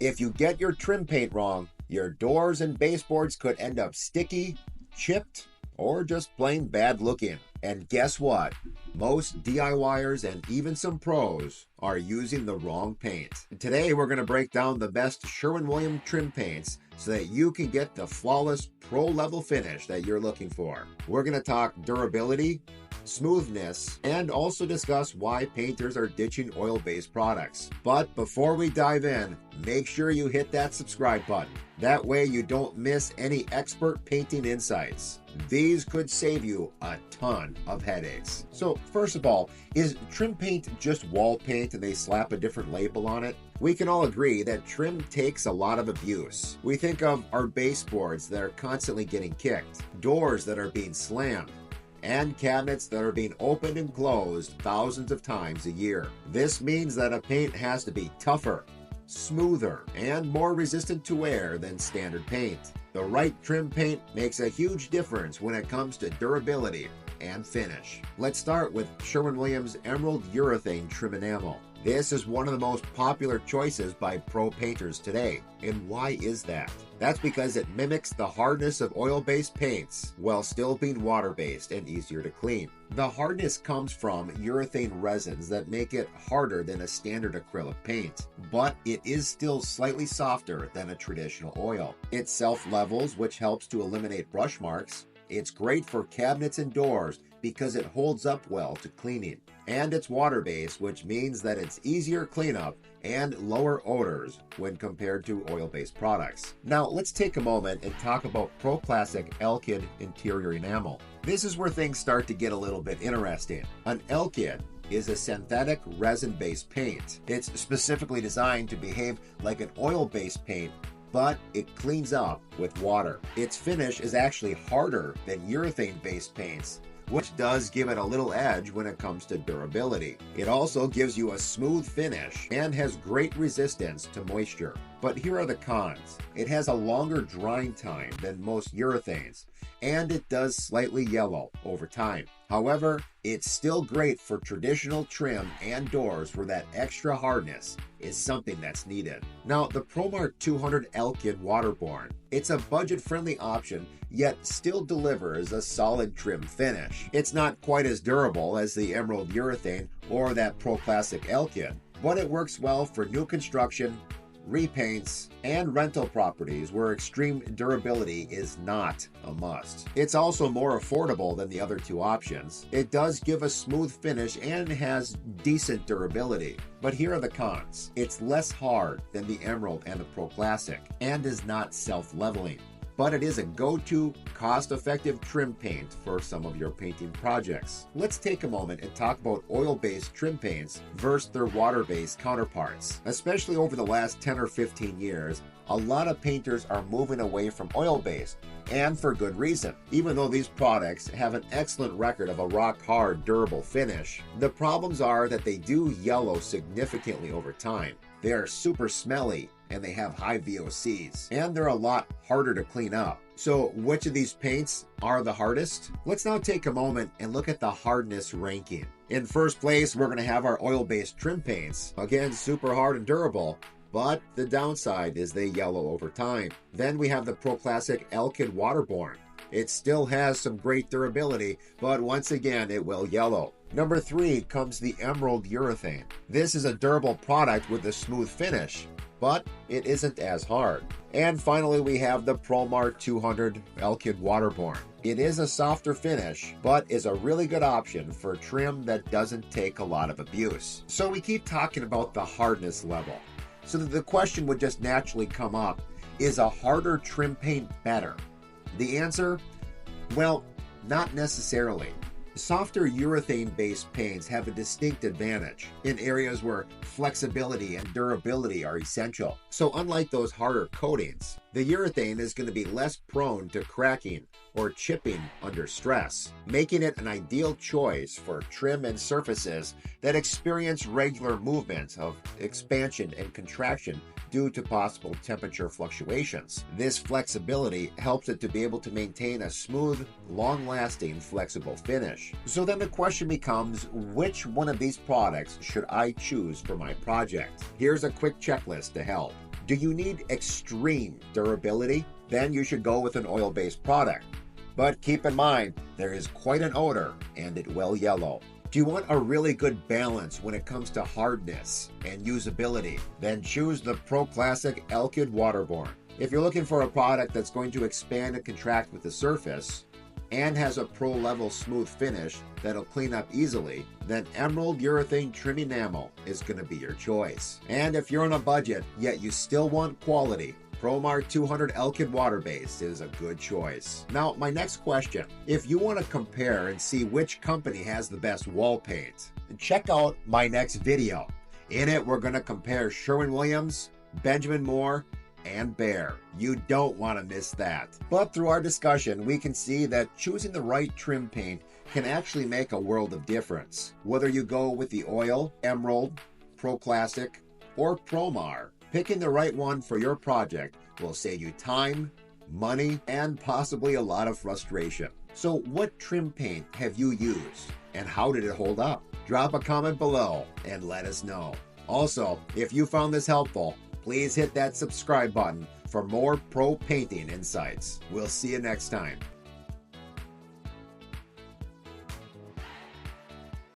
If you get your trim paint wrong, your doors and baseboards could end up sticky, chipped, or just plain bad looking. And guess what? Most DIYers and even some pros are using the wrong paint. Today we're going to break down the best Sherwin-Williams trim paints so that you can get the flawless pro level finish that you're looking for. We're going to talk durability, smoothness, and also discuss why painters are ditching oil-based products. But before we dive in, make sure you hit that subscribe button. That way you don't miss any expert painting insights. These could save you a ton of headaches. So first of all, is trim paint just wall paint and they slap a different label on it? We can all agree that trim takes a lot of abuse. We think of our baseboards that are constantly getting kicked, doors that are being slammed, and cabinets that are being opened and closed thousands of times a year. This means that a paint has to be tougher, smoother, and more resistant to wear than standard paint. The right trim paint makes a huge difference when it comes to durability and finish. Let's start with Sherwin-Williams Emerald Urethane Trim Enamel. This is one of the most popular choices by pro painters today. And why is that? That's because it mimics the hardness of oil-based paints while still being water-based and easier to clean. The hardness comes from urethane resins that make it harder than a standard acrylic paint, but it is still slightly softer than a traditional oil. It self-levels, which helps to eliminate brush marks. It's great for cabinets and doors because it holds up well to cleaning. And it's water-based, which means that it's easier cleanup and lower odors when compared to oil-based products. Now, let's take a moment and talk about ProClassic Alkyd Interior Enamel. This is where things start to get a little bit interesting. An alkyd is a synthetic resin-based paint. It's specifically designed to behave like an oil-based paint, but it cleans up with water. Its finish is actually harder than urethane-based paints, which does give it a little edge when it comes to durability. It also gives you a smooth finish and has great resistance to moisture. But here are the cons. It has a longer drying time than most urethanes, and it does slightly yellow over time. However, it's still great for traditional trim and doors where that extra hardness is something that's needed. Now, the ProMar 200 Alkyd Waterborne. It's a budget-friendly option, yet still delivers a solid trim finish. It's not quite as durable as the Emerald Urethane or that ProClassic Alkyd, but it works well for new construction, repaints, and rental properties where extreme durability is not a must. It's also more affordable than the other two options. It does give a smooth finish and has decent durability. But here are the cons. It's less hard than the Emerald and the ProClassic and is not self-leveling. But it is a go-to, cost-effective trim paint for some of your painting projects. Let's take a moment and talk about oil-based trim paints versus their water-based counterparts. Especially over the last 10 or 15 years, a lot of painters are moving away from oil-based, and for good reason. Even though these products have an excellent record of a rock-hard, durable finish, the problems are that they do yellow significantly over time. They are super smelly, and they have high VOCs, and they're a lot harder to clean up. So which of these paints are the hardest? Let's now take a moment and look at the hardness ranking. In first place, we're going to have our oil-based trim paints. Again, super hard and durable, but the downside is they yellow over time. Then we have the ProClassic Alkyd Waterborne. It still has some great durability, but once again, it will yellow. Number 3 comes the Emerald Urethane. This is a durable product with a smooth finish, but it isn't as hard. And finally, we have the ProMar 200 Alkyd Waterborne. It is a softer finish, but is a really good option for trim that doesn't take a lot of abuse. So we keep talking about the hardness level. So that the question would just naturally come up, is a harder trim paint better? The answer? Well, not necessarily. Softer urethane-based paints have a distinct advantage in areas where flexibility and durability are essential. So unlike those harder coatings, the urethane is going to be less prone to cracking or chipping under stress, making it an ideal choice for trim and surfaces that experience regular movements of expansion and contraction due to possible temperature fluctuations. This flexibility helps it to be able to maintain a smooth, long-lasting, flexible finish. So then the question becomes, which one of these products should I choose for my project? Here's a quick checklist to help. Do you need extreme durability? Then you should go with an oil-based product. But keep in mind, there is quite an odor and it will yellow. Do you want a really good balance when it comes to hardness and usability? Then choose the ProClassic Alkyd Waterborne. If you're looking for a product that's going to expand and contract with the surface and has a pro-level smooth finish that'll clean up easily, then Emerald Urethane Trim Enamel is going to be your choice. And if you're on a budget, yet you still want quality, ProMar 200 Alkyd Water Base is a good choice. Now, my next question, if you want to compare and see which company has the best wall paint, check out my next video. In it, we're going to compare Sherwin-Williams, Benjamin Moore, and Behr. You don't want to miss that. But through our discussion, we can see that choosing the right trim paint can actually make a world of difference. Whether you go with the oil, Emerald, ProClassic, or ProMar, picking the right one for your project will save you time, money, and possibly a lot of frustration. So what trim paint have you used and how did it hold up? Drop a comment below and let us know. Also, if you found this helpful, please hit that subscribe button for more pro painting insights. We'll see you next time.